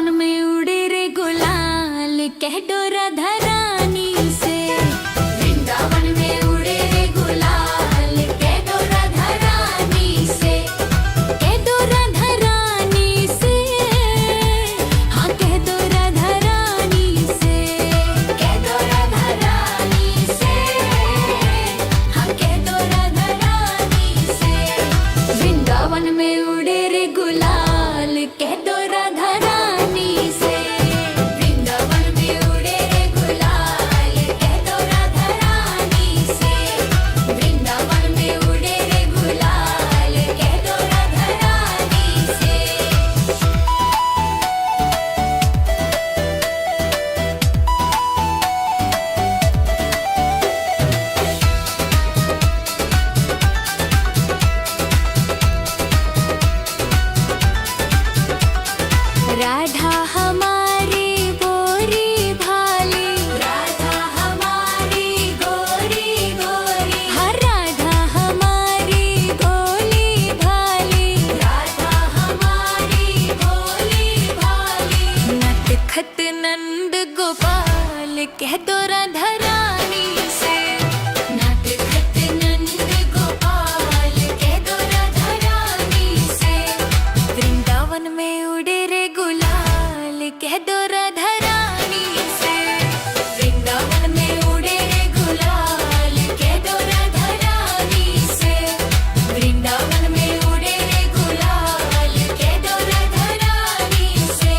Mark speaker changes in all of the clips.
Speaker 1: वृंदावन में उड़े रे गुलाल कह दो राधा रानी से। वृंदावन में उड़े रे गुलाल कह दो राधा रानी से। कह दो राधा रानी से, हाँ कह दो राधा रानी से। कह दो राधा रानी से, हाँ कह दो राधा रानी से। वृंदावन में उड़े रे गुलाल कह दो राधा रानी से। वृंदावन में उड़े रे गुलाल कह दो राधा रानी से। वृंदावन में उड़े रे गुलाल कह दो राधा रानी से। राधा हमारी गोरी भाली, राधा हमारी गोरी गोरी, हाँ राधा हमारी भोली भाली, राधा हमारी भोली भाली। नटखट नंद गोपाल कह दो राधा रानी से। नटखट नंद गोपाल कह दो राधा रानी से। वृंदावन में उड़े रे गुलाल कह दो राधा रानी से। वृंदावन में उड़े रे गुलाल कह दो राधा रानी से। वृंदावन में उड़े रे गुलाल कह दो राधा रानी से।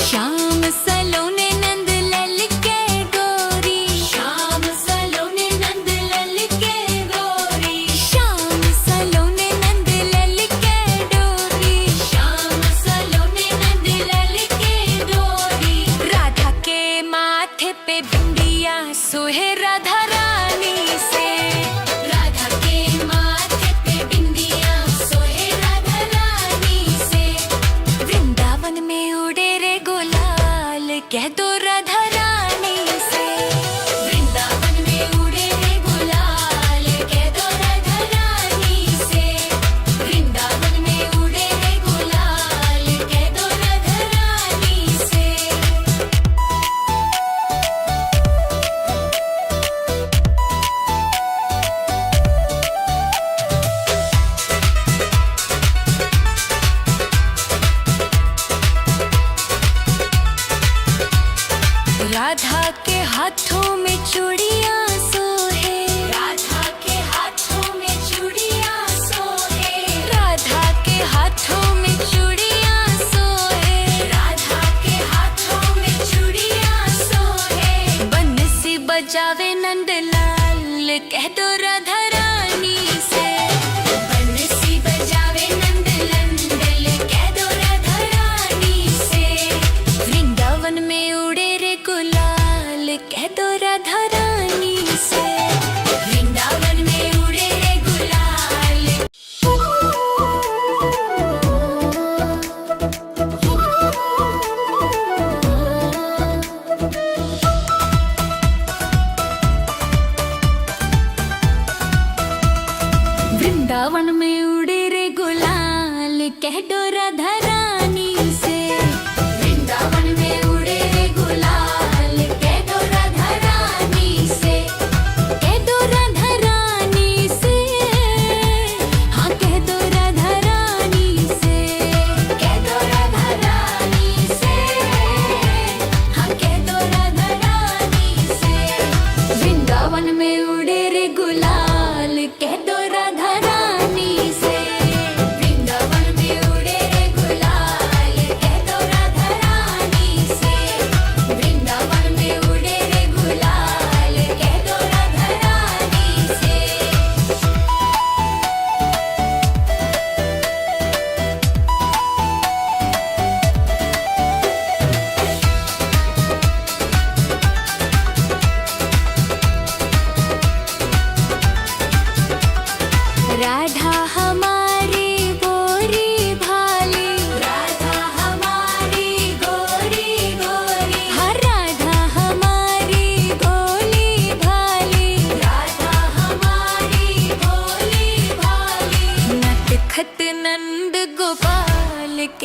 Speaker 1: श्याम सलोने नंद लल के गोरी, श्याम सलोने नंद लल के गोरी, श्याम सलोने नंद लल के डोरी, श्याम सलोने नंद लल के डोरी। राधा के माथे पे बिंदिया सोहे राधा रानी से। राधा के माथे पे बिंदिया सोहे राधा रानी से। वृंदावन में उड़े रे गुलाल कह दो राधा रानी से। वृंदावन में उड़े रे गुलाल कह दो राधा रानी से। वृंदावन में उड़े रे गुलाल कह दो राधा रानी से। राधा के हाथों में चूड़ियां सोहे, राधा के हाथों में चूड़ियां सोहे, राधा के हाथों में चूड़ियां सोहे, राधा के हाथों में चूड़ियां सोहे। बंसी बजावे नंदलाल कह दो राधा रानी से। बंसी बजावे नंदलाल कह दो राधा रानी से। वृंदावन में उड़े रे गुलाल कह दो राधा रानी।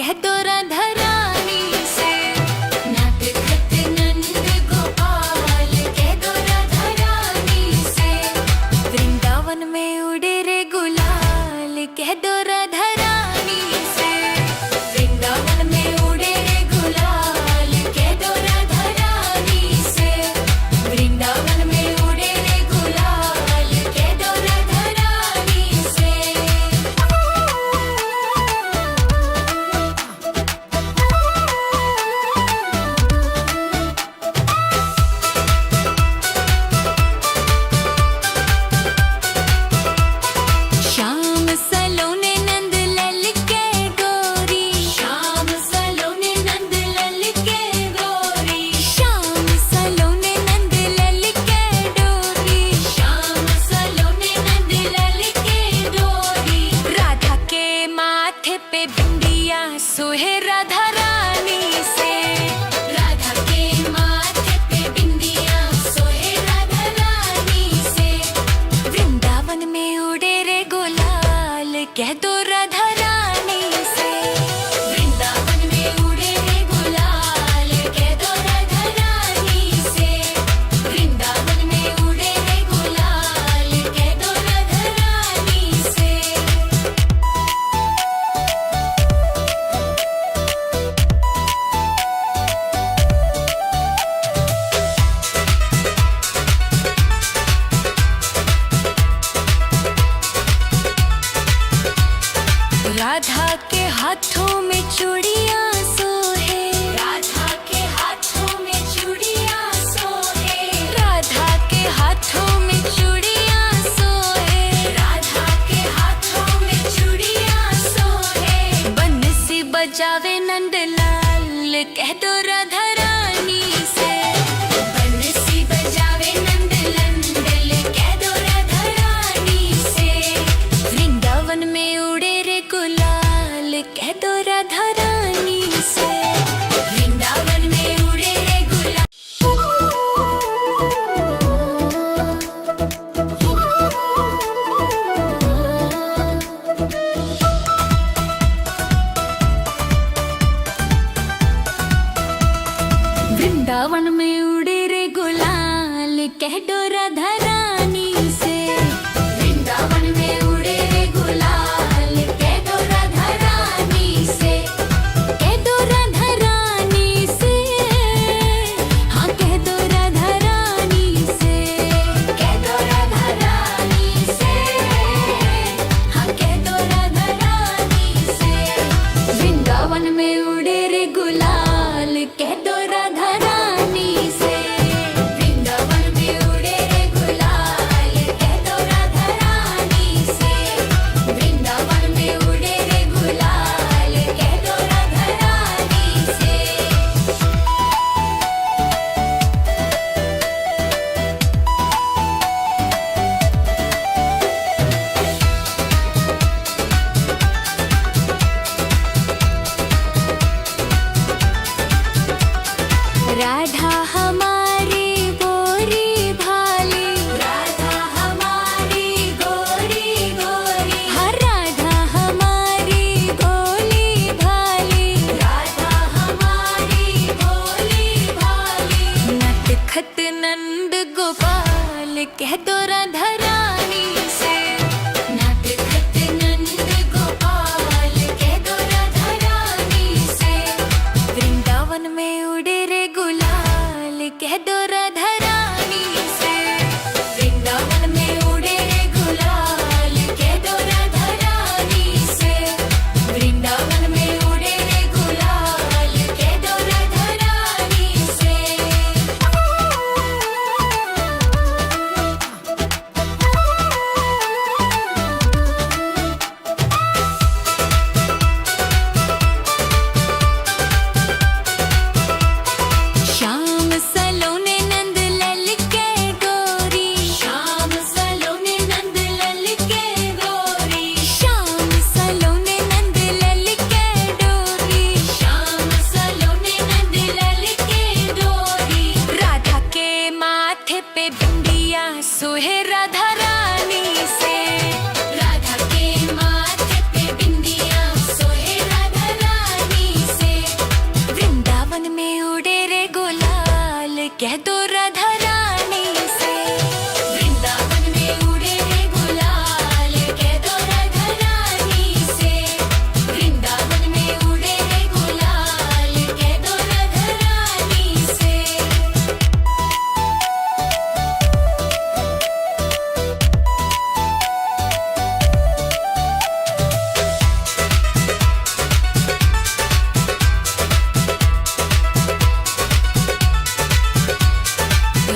Speaker 1: कह दो राधा रानी से। नटखट नंद गोपाल कह दो राधा रानी से। वृंदावन में उड़े रे गुलाल कह दो राधा रानी से। वृंदावन में उड़े रे गुलाल कह दो राधा रानी से। वृंदावन में उड़े रे गुलाल कह दो राधा रानी से। श्याम सलोने नंद लल के गोरी। श्याम सलोने नंद लल के गोरी। श्याम सलोने नंद लल के डोरी। श्याम सलोने नंद लल के डोरी। राधा के माथे पे बिंदिया सोहे राधा रानी से। राधा के माथे पे बिंदिया सोहे राधा रानी से। वृंदावन में उड़े रे गुलाल कह दो राधा रानी से। वृंदावन में उड़े रे गुलाल कह दो राधा रानी से। वृंदावन में उड़े रे गुलाल कह दो राधा रानी से। राधा के हाथों में चूड़ियां सोहे। राधा के हाथों में चूड़ियां सोहे। राधा के हाथों में चूड़ियां सोहे। राधा के हाथों में चूड़ियां सोहे। बंसी बजावे नंदलाल कह दो राधा रानी से। बंसी बजावे नंदलाल कह दो राधा रानी से। वृंदावन में उड़े रे गुलाल कह दो राधा रानी से। वृंदावन में उड़े रे गुलाल। वृंदावन में उड़े रे गुलाल कह दो राधा रानी से। वृंदावन में उड़े रे गुलाल कह दो राधा रानी से। कह दो राधा रानी से। हाँ कह दो राधा रानी से। कह दो राधा रानी से। हाँ कह दो राधा रानी से। वृंदावन में उड़े रे गुलाल कह दो राधा रानी से। वृंदावन में उड़े रे गुलाल कह दो राधा रानी से। वृंदावन में उड़े रे गुलाल कह दो राधा रानी से। राधा हमारी गोरी भाली। राधा हमारी गोरी गोरी। हर राधा हमारी गोली भाली। राधा हमारी गोली भाली। नटखट नंद गोपाल कह दो राधा रानी से। नटखट नंद गोपाल कह दो राधा रानी से। वृंदावन में उड़े रे गुलाल कह दो राधा रानी से। वृंदावन में उड़े रे गुलाल कह दो राधा रानी से। वृंदावन में उड़े रे गुलाल कह दो राधा रानी से। श्याम सलोने नंद कह दो राधा रानी से। वृंदावन में उड़े रे गुलाल, कह दो राधा रानी से। वृंदावन में उड़े रे गुलाल, कह दो राधा रानी से।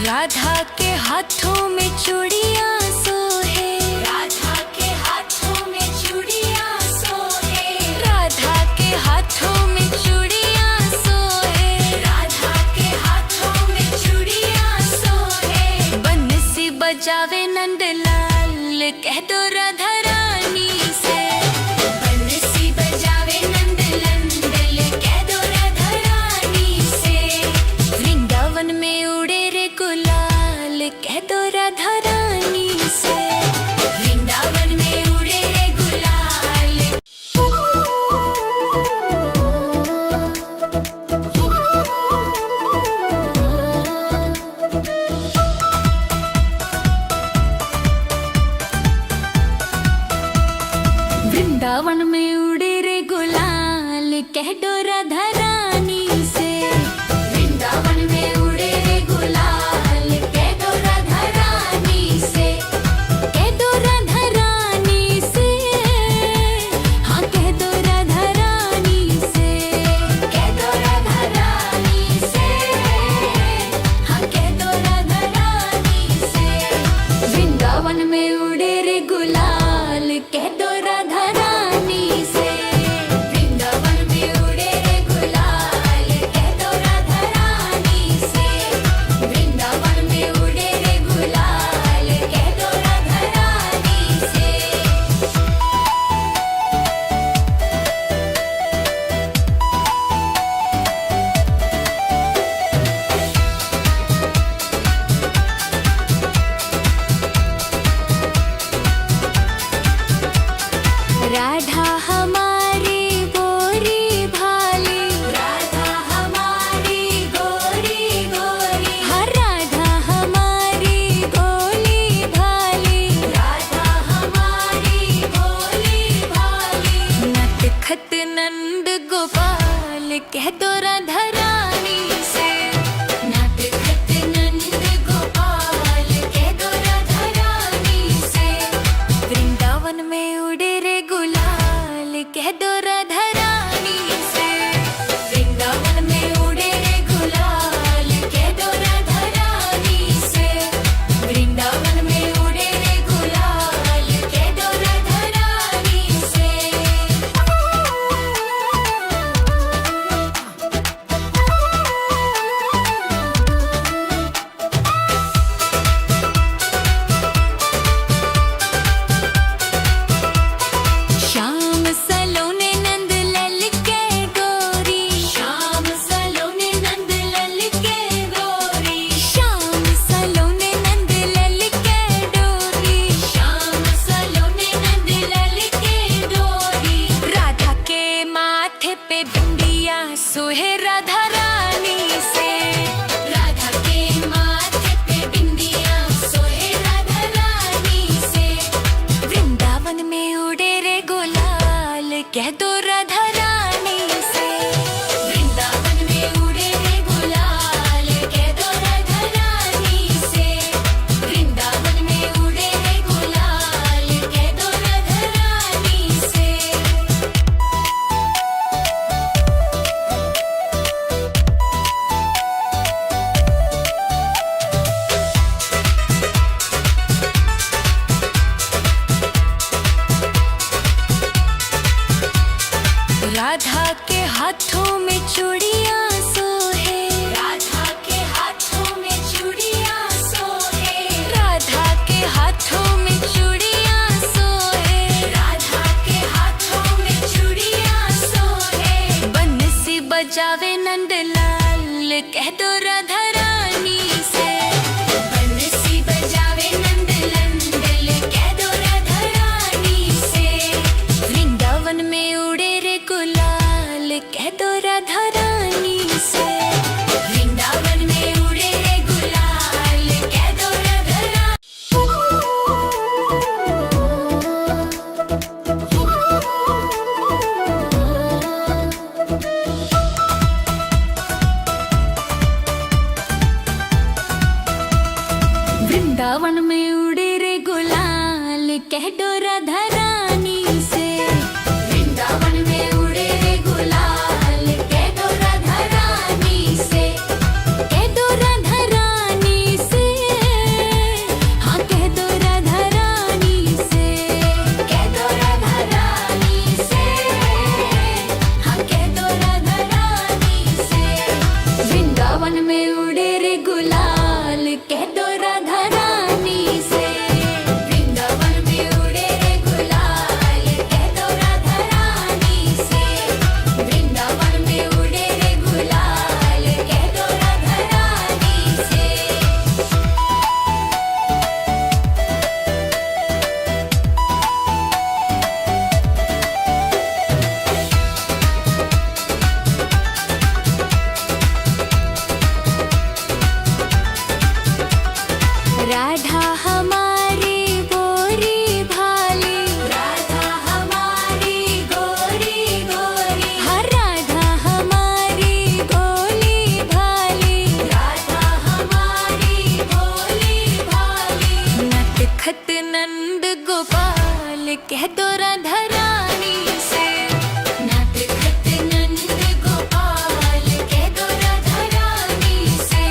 Speaker 1: राधा के हाथों में चूड़ियां सोहे, राधा के हाथों में चूड़ियां सोहे, राधा के हाथों में चूड़ियां सोहे, राधा के हाथों में चूड़ियां सोहे। बंसी बजावे नंदलाल, कह दो राधा रानी से। बंसी बजावे नंदलाल, कह दो राधा रानी से। वृंदावन में उड़े रे गुलाल, कह दो राधा रानी से। वृंदावन में उड़े रे गुलाल। वृंदावन में उड़े रे गुलाल, कह दो राधा रानी से। वृंदावन में उड़े रे गुलाल, कह दो राधा रानी से। कह दो राधा रानी से, हाँ कह दो राधा रानी से। कह दो राधा रानी से, हाँ कह दो राधा रानी से। वृंदावन में उड़े रे गुलाल, कह दो राधा रानी से। वृंदावन में उड़े रे गुलाल, कह दो राधा रानी से। वृंदावन में उड़े रे गुलाल, कह दो राधा रानी से। राधा हमारी गोरी भाली, राधा हमारी गोरी गोरी, हर राधा हमारी भोली भाली, राधा हमारी भोली भाली। नटखट नंद गोपाल, कह दो राधा रानी से। नटखट नंद गोपाल, कह दो राधा रानी से। वृंदावन में उड़े रे गुलाल, कह दो राधा रानी से। वृंदावन में उड़े रे गुलाल, कह दो राधा रानी से। वृंदावन में उड़े रे गुलाल, कह दो राधा रानी से। श्याम सलोने नंद लल के गोरी, श्याम सलोने नंद लल के गोरी, श्याम सलोने नंद लल के डोरी, श्याम सलोने नंद लल के डोरी। राधा के माथे पे बिंदिया सोहे राधा रानी से। राधा के माथे पे बिंदिया सोहे राधा रानी से। वृंदावन में उड़े रे गुलाल, कह दो राधा रानी से। वृंदावन में उड़े रे गुलाल, कह दो राधा रानी से। वृंदावन में उड़े रे गुलाल, कह दो राधा रानी से। राधा के हाथों में चूड़ियां सोहे, राधा के हाथों में चूड़ियां सोहे, राधा के हाथों में चूड़ियां सोहे, राधा के हाथों में चूड़ियां सोहे। बंसी बजावे नंदलाल, कह दो राधा रानी से। बंसी बजावे नंदलाल, कह दो राधा रानी से। वृंदावन में उड़े रे गुलाल, कह दो राधा रानी से। वृंदावन में उड़े रे वृंदावन में उड़े रे गुलाल कह दो राधा रानी से। वृंदावन में उड़े रे गुलाल कह दो राधा रानी से। कह दो राधा रानी से, हाँ कह दो राधा रानी से। कह दो राधा रानी से, हाँ कह दो राधा रानी से। वृंदावन में उड़े रे गुलाल कह दो राधा रानी से। वृंदावन में उड़े रे गुलाल कह दो राधा रानी से। वृंदावन में उड़े रे गुलाल कह दो राधा रानी से। राधा हमारी गोरी भाली, राधा हमारी गोरी गोरी, हाँ राधा हमारी गोली भाली, राधा हमारी गोली भाली। नटखट नंद गोपाल कह दो राधा रानी से। नटखट नंद गोपाल कह दो राधा रानी से।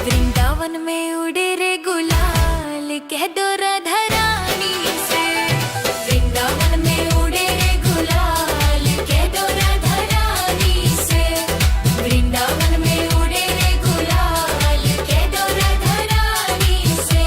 Speaker 1: वृंदावन में उड़े रे गुलाल कह दो राधा रानी से। वृंदावन में उड़े रे गुलाल कह दो राधा रानी से। वृंदावन में उड़े रे गुलाल कह दो राधा रानी से।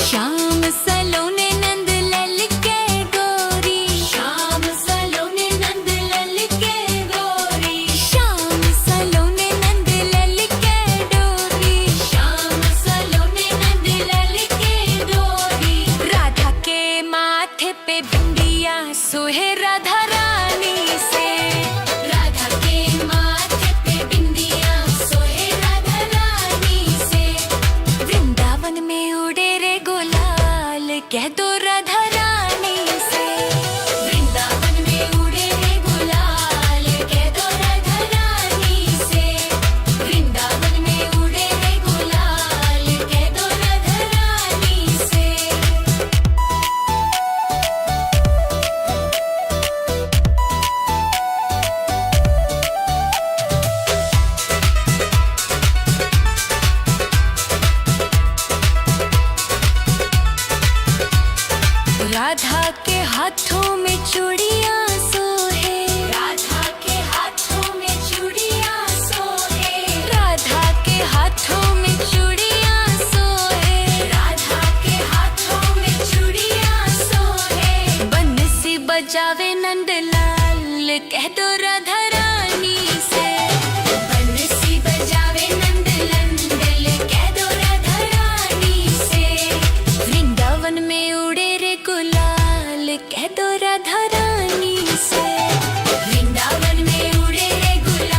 Speaker 1: श्याम सलोने नंद लल के गोरी, श्याम सलोने नंद लल के गोरी, श्याम सलोने नंद लल के डोरी, श्याम सलोने नंद लल के डोरी। राधा के माथे पे बिंदिया सोहे राधा रानी से। राधा के माथे पे बिंदिया सोहे राधा रानी से। वृंदावन में उड़े रे गुलाल कह दो राधा रानी से। वृंदावन में उड़े रे गुलाल कह दो राधा रानी से। वृंदावन में उड़े रे गुलाल कह दो राधा रानी से। राधा के हाथों में चूड़ियां सोहे, राधा के हाथों में चूड़ियां सोहे, राधा के हाथों में चूड़ियां सोहे, राधा के हाथों में चूड़ियां सोहे। बंसी बजावे नंदलाल कह दो राधा रानी से। बंसी बजावे नंदलाल कह दो राधा रानी से। वृंदावन में उड़े रे गुलाल कह दो राधा